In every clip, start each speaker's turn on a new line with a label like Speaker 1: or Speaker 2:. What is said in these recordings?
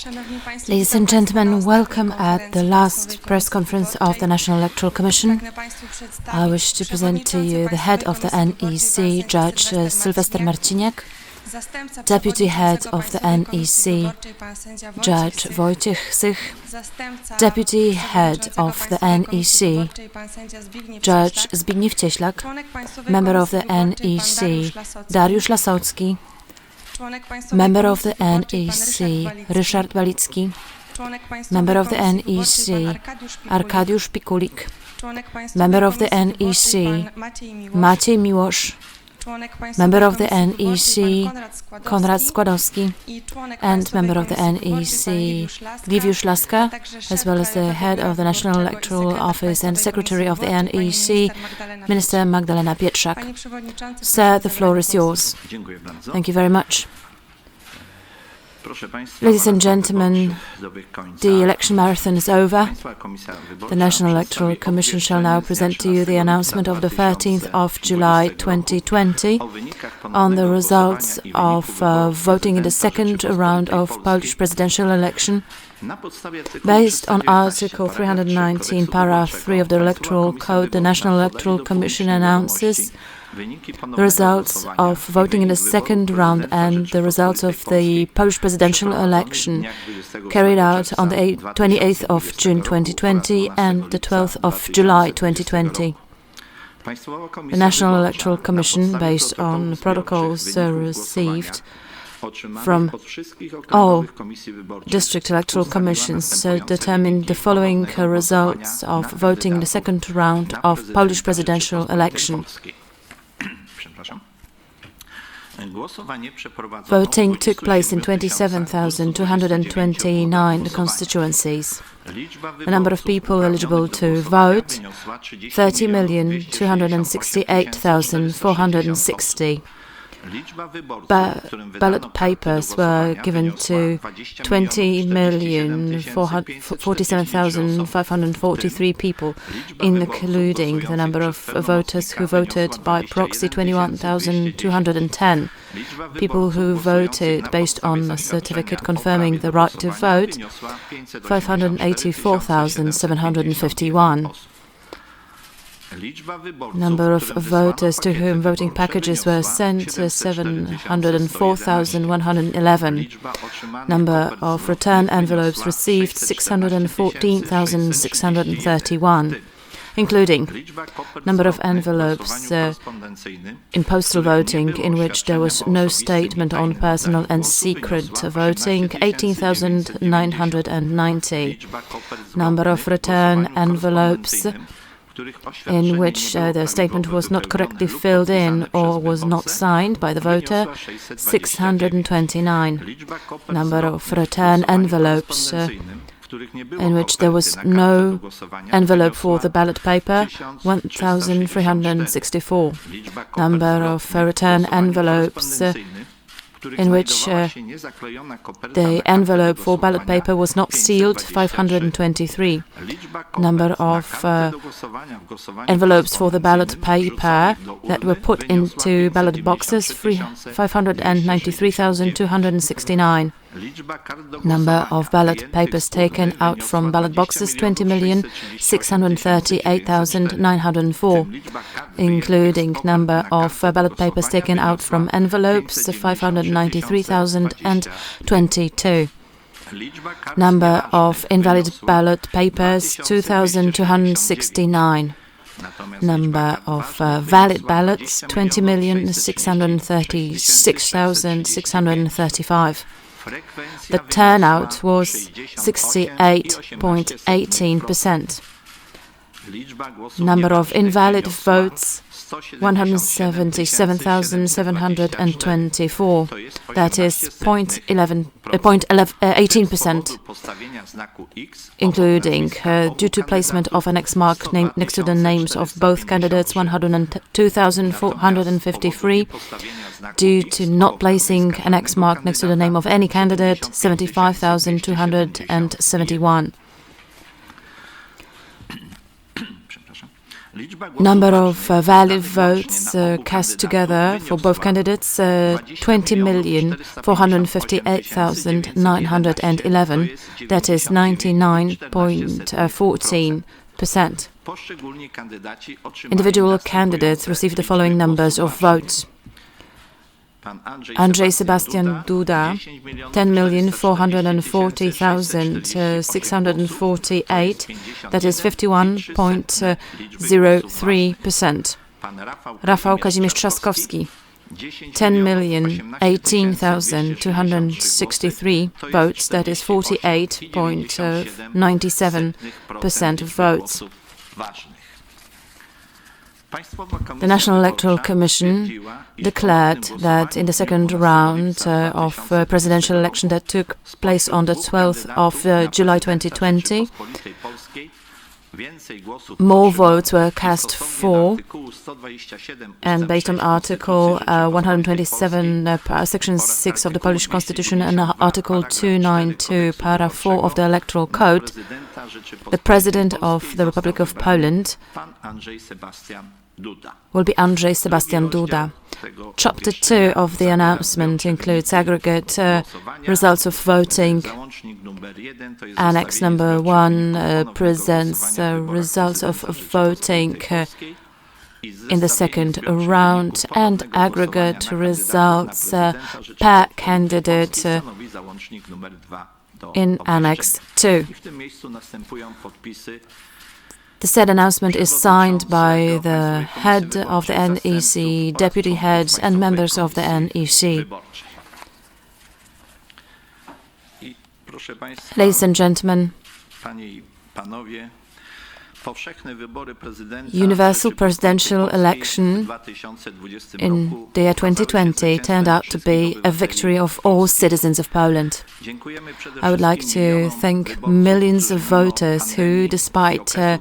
Speaker 1: Ladies and gentlemen, welcome at the last press conference of the National Electoral Commission. I wish to present to you the head of the NEC, Judge Sylwester Marciniak, Deputy Head of the NEC, Judge Wojciech Sych, Deputy Head of the NEC, Judge Zbigniew Cieślak, Member of the NEC, Dariusz Lasocki, Member of the NEC, Ryszard Balicki, Member of the NEC, Arkadiusz Pikulik, Member of the NEC, Maciej Miłosz, Member of the NEC, Konrad Składowski, and Member of the NEC, Liwiusz Laska, as well as the Head of the National Electoral Office and Secretary of the NEC, Minister Magdalena Pietrzak. Sir, the floor is yours. Thank you very much. Ladies and gentlemen, the election marathon is over. The National Electoral Commission shall now present to you the announcement of the 13th of July 2020 on the results of voting in the second round of Polish presidential election. Based on Article 319, Paragraph 3 of the Electoral Code, the National Electoral Commission announces the results of voting in the second round and the results of the Polish presidential election carried out on the 28th of June 2020 and the 12th of July 2020. The National Electoral Commission, based on protocols received from all district electoral commissions, determined the following results of voting in the second round of Polish presidential election. Voting took place in 27,229 constituencies. The number of people eligible to vote, 30,268,460. Ballot papers were given to 20,047,543 people, including the number of voters who voted by proxy, 21,210. People who voted based on a certificate confirming the right to vote, 584,751. Number of voters to whom voting packages were sent, 704,111. Number of return envelopes received, 614,631, including number of envelopes in postal voting in which there was no statement on personal and secret voting, 18,990. Number of return envelopes in which the statement was not correctly filled in or was not signed by the voter, 629. Number of return envelopes in which there was no envelope for the ballot paper, 1,364. Number of return envelopes in which the envelope for ballot paper was not sealed, 523. Number of envelopes for the ballot paper that were put into ballot boxes, 593,269. Number of ballot papers taken out from ballot boxes, 20,638,904, including number of ballot papers taken out from envelopes, 593,022. Number of invalid ballot papers, 2,269. Number of valid ballots, 20,636,635. The turnout was 68.18%. Number of invalid votes, 177,724. That is 18%, including due to placement of an X mark next to the names of both candidates, 102,453. Due to not placing an X mark next to the name of any candidate, 75,271. Number of valid votes cast together for both candidates, 20,458,911. That is 99.14%. Individual candidates received the following numbers of votes. Andrzej Sebastian Duda, 10,440,648, that is 51.03%. Rafał Kazimierz Trzaskowski, 10,018,263 votes, that is 48.97% of votes. The National Electoral Commission declared that in the second round of presidential election that took place on the 12th of July 2020, more votes were cast for, and based on Article 127, Section 6 of the Polish Constitution and Article 292, Paragraph 4 of the Electoral Code, the President of the Republic of Poland will be Andrzej Sebastian Duda. Chapter 2 of the announcement includes aggregate results of voting. Annex number 1 presents results of voting in the second round and aggregate results per candidate in Annex 2. The said announcement is signed by the head of the NEC, deputy heads, and members of the NEC. Ladies and gentlemen, universal presidential election in the year 2020 turned out to be a victory of all citizens of Poland. I would like to thank millions of voters who, despite the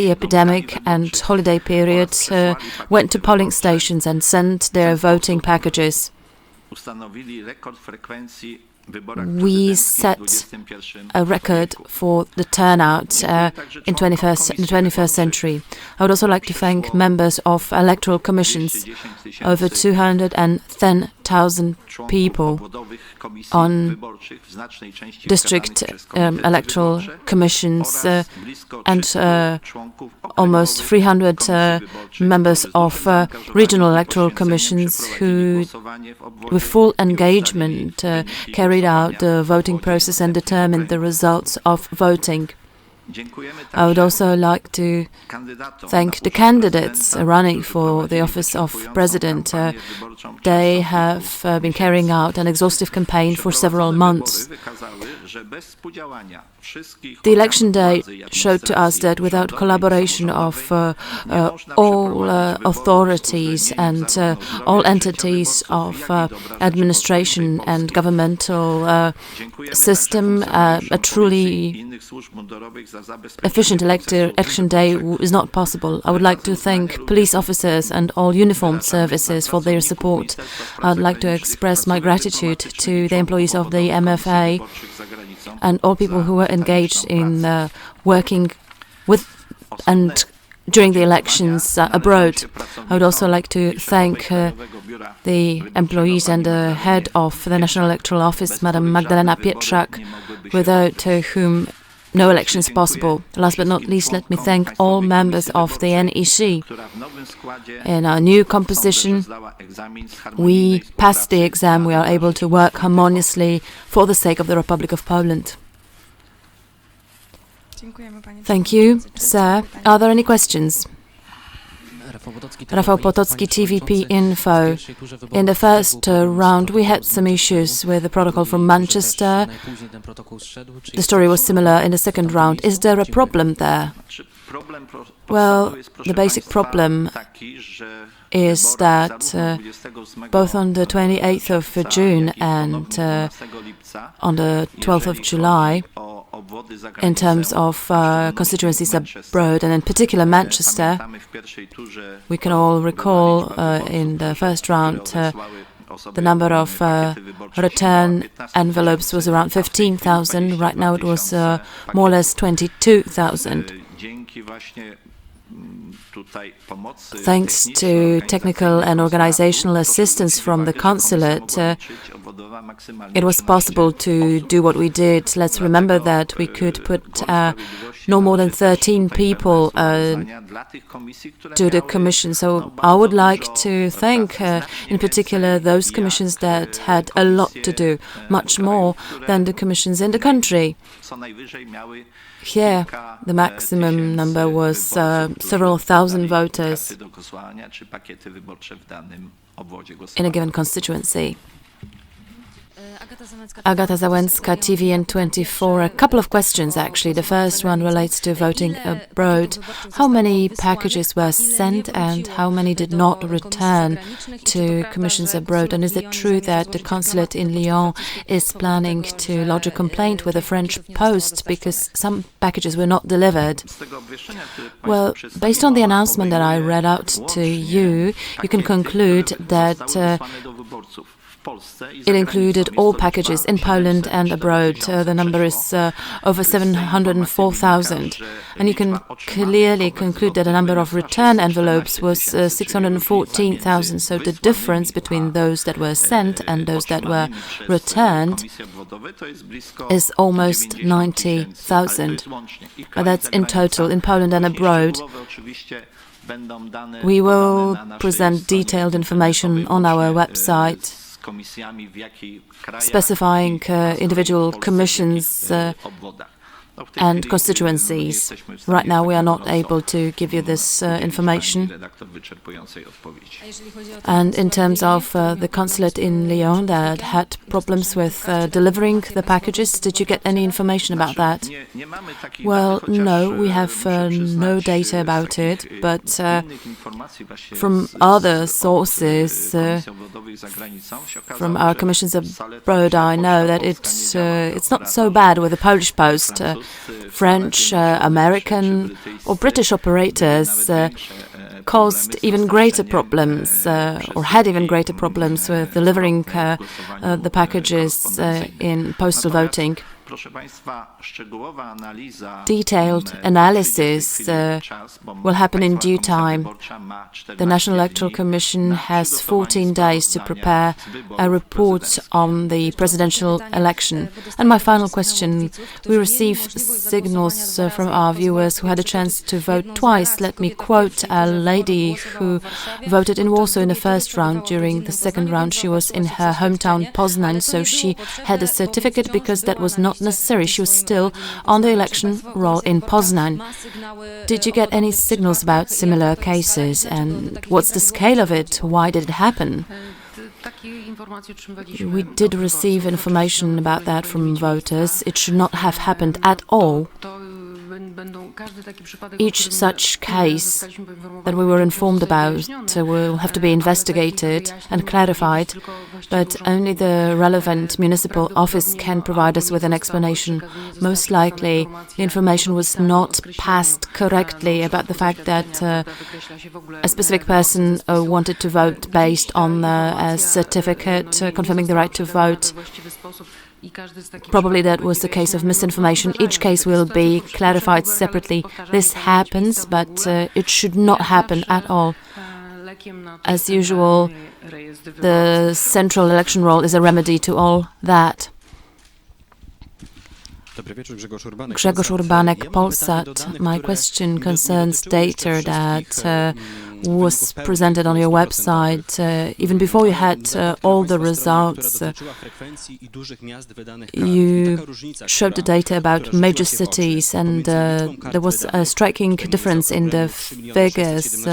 Speaker 1: epidemic and holiday period, went to polling stations and sent their voting packages. We set a record for the turnout in the 21st century. I would also like to thank members of electoral commissions, over 210,000 people on district electoral commissions and almost 300 members of regional electoral commissions who, with full engagement, carried out the voting process and determined the results of voting. I would also like to thank the candidates running for the office of president. They have been carrying out an exhaustive campaign for several months. The election day showed to us that without collaboration of all authorities and all entities of administration and governmental system, a truly efficient election day is not possible. I would like to thank police officers and all uniformed services for their support. I would like to express my gratitude to the employees of the MFA and all people who were engaged in working with and during the elections abroad. I would also like to thank the employees and the head of the National Electoral Office, Madam Magdalena Pietrzak, without whom no election is possible. Last but not least, let me thank all members of the NEC. In our new composition, we passed the exam. We are able to work harmoniously for the sake of the Republic of Poland. Thank you, sir. Are there any questions? Rafał Potocki, TVP Info. In the first round, we had some issues with the protocol from Manchester. The story was similar in the second round. Is there a problem there? Well, the basic problem is that both on the 28th of June and on the 12th of July, in terms of constituencies abroad, and in particular Manchester, we can all recall in the first round the number of return envelopes was around 15,000. Right now it was more or less 22,000. Thanks to technical and organizational assistance from the consulate, it was possible to do what we did. Let's remember that we could put no more than 13 people to the commission. So I would like to thank in particular those commissions that had a lot to do, much more than the commissions in the country. Here, the maximum number was several thousand voters in a given constituency. Agata Załęcka, TVN24. A couple of questions, actually. The first one relates to voting abroad. How many packages were sent and how many did not return to commissions abroad? And is it true that the consulate in Lyon is planning to lodge a complaint with the French post because some packages were not delivered? Well, based on the announcement that I read out to you, you can conclude that it included all packages in Poland and abroad. The number is over 704,000. And you can clearly conclude that the number of return envelopes was 614,000. So the difference between those that were sent and those that were returned is almost 90,000. But that's in total, in Poland and abroad. We will present detailed information on our website specifying individual commissions and constituencies. Right now we are not able to give you this information. And in terms of the consulate in Lyon that had problems with delivering the packages, did you get any information about that? Well, no, we have no data about it, but from other sources, from our commissions abroad, I know that it's not so bad with the Polish post. French, American or British operators caused even greater problems or had even greater problems with delivering the packages in postal voting. Detailed analysis will happen in due time. The National Electoral Commission has 14 days to prepare a report on the presidential election. And my final question, we received signals from our viewers who had a chance to vote twice. Let me quote a lady who voted in Warsaw in the first round. During the second round, she was in her hometown Poznań, so she had a certificate because that was not necessary. She was still on the election roll in Poznań. Did you get any signals about similar cases, and what's the scale of it? Why did it happen? We did receive information about that from voters. It should not have happened at all. Each such case that we were informed about will have to be investigated and clarified, but only the relevant municipal office can provide us with an explanation. Most likely, the information was not passed correctly about the fact that a specific person wanted to vote based on a certificate confirming the right to vote. Probably that was a case of misinformation. Each case will be clarified separately. This happens, but it should not happen at all. As usual, the central election roll is a remedy to all that. Grzegorz Urbanek, Polsat. My question concerns data that was presented on your website. Even before you had all the results, you showed the data about major cities, and there was a striking difference in the figures.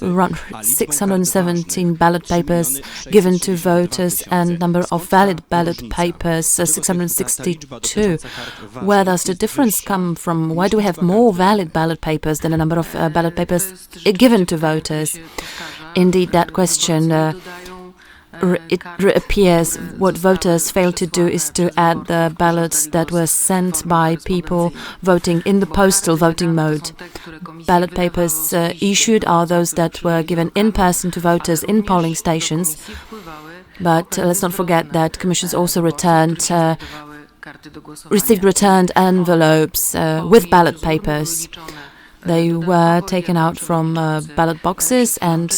Speaker 1: Around 617 ballot papers given to voters and number of valid ballot papers, 662. Where does the difference come from? Why do we have more valid ballot papers than the number of ballot papers given to voters? Indeed, that question it reappears. What voters fail to do is to add the ballots that were sent by people voting in the postal voting mode. Ballot papers issued are those that were given in person to voters in polling stations. But let's not forget that commissions also received returned envelopes with ballot papers. They were taken out from ballot boxes and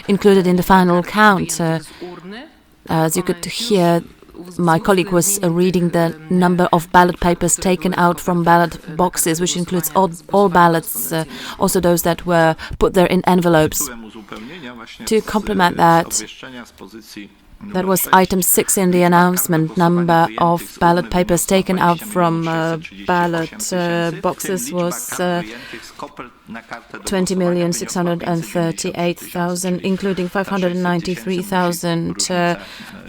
Speaker 1: included in the final count. As you could hear, my colleague was reading the number of ballot papers taken out from ballot boxes, which includes all ballots, also those that were put there in envelopes. To complement that, that was item 6 in the announcement. Number of ballot papers taken out from ballot boxes was 20,638,000, including 593,000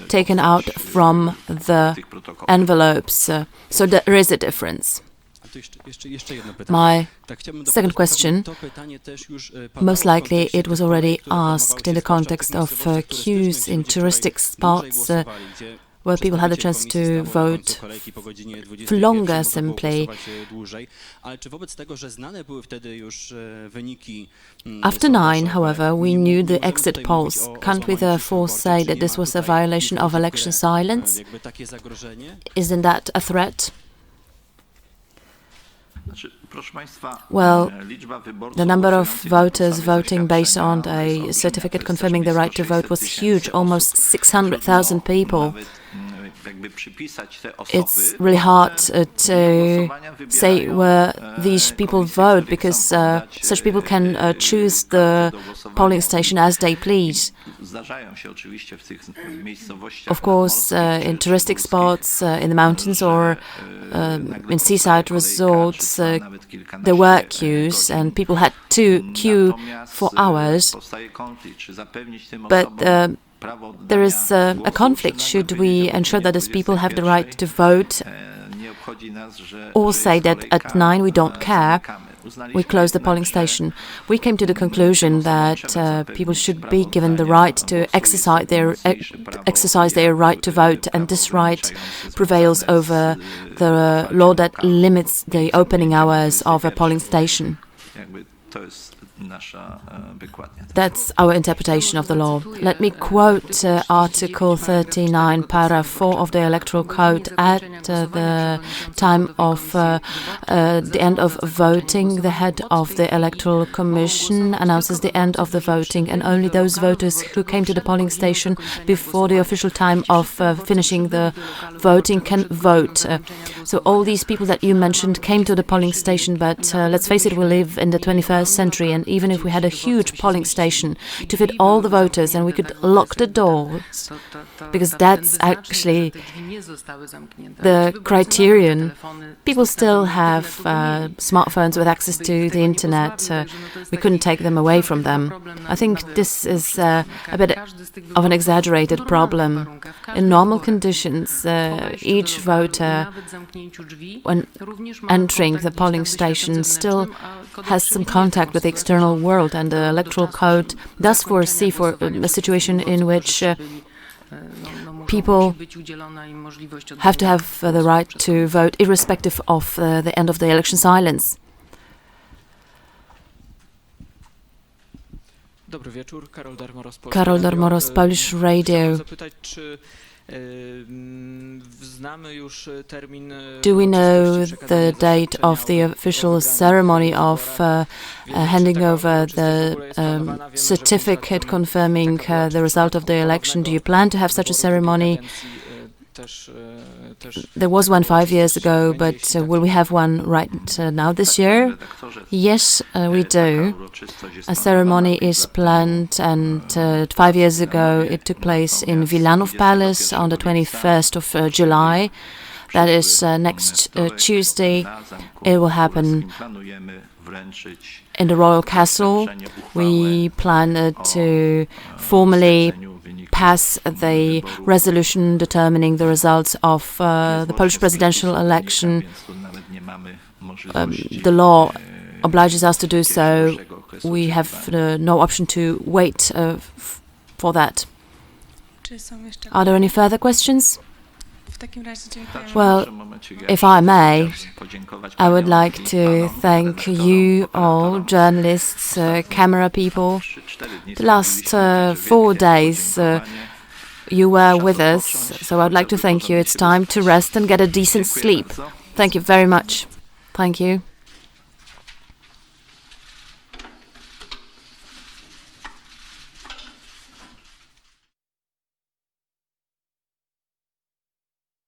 Speaker 1: taken out from the envelopes. So there is a difference. My second question, most likely it was already asked in the context of queues in touristic spots where people had a chance to vote for longer simply. After 9, however, we knew the exit polls. Can't we therefore say that this was a violation of election silence? Isn't that a threat? Well, the number of voters voting based on a certificate confirming the right to vote was huge, almost 600,000 people. It's really hard to say where these people vote, because such people can choose the polling station as they please. Of course, in touristic spots, in the mountains or in seaside resorts, there were queues and people had to queue for hours. But there is a conflict. Should we ensure that these people have the right to vote, or say that at 9 we don't care, we close the polling station? We came to the conclusion that people should be given the right to exercise their right to vote, and this right prevails over the law that limits the opening hours of a polling station. That's our interpretation of the law. Let me quote Article 39, Paragraph 4 of the Electoral Code. At the time of the end of voting, the head of the Electoral Commission announces the end of the voting, and only those voters who came to the polling station before the official time of finishing the voting can vote. So all these people that you mentioned came to the polling station, but let's face it, we live in the 21st century, and even if we had a huge polling station to fit all the voters and we could lock the doors, because that's actually the criterion, people still have smartphones with access to the internet. We couldn't take them away from them. I think this is a bit of an exaggerated problem. In normal conditions, each voter, when entering the polling station, still has some contact with the external world, and the Electoral Code does foresee for a situation in which people have to have the right to vote irrespective of the end of the election silence. Karol Darmoros, Polish Radio. Do we know the date of the official ceremony of handing over the certificate confirming the result of the election? Do you plan to have such a ceremony? There was one 5 years ago, but will we have one right now this year? Yes, we do. A ceremony is planned, and 5 years ago it took place in Wilanów Palace on the 21st of July. That is next Tuesday. It will happen in the Royal Castle. We plan to formally pass the resolution determining the results of the Polish presidential election. The law obliges us to do so. We have no option to wait for that. Are there any further questions? Well, if I may, I would like to thank you all, journalists, camera people. The last 4 days you were with us, so I'd like to thank you. It's time to rest and get a decent sleep. Thank you very much. Thank you.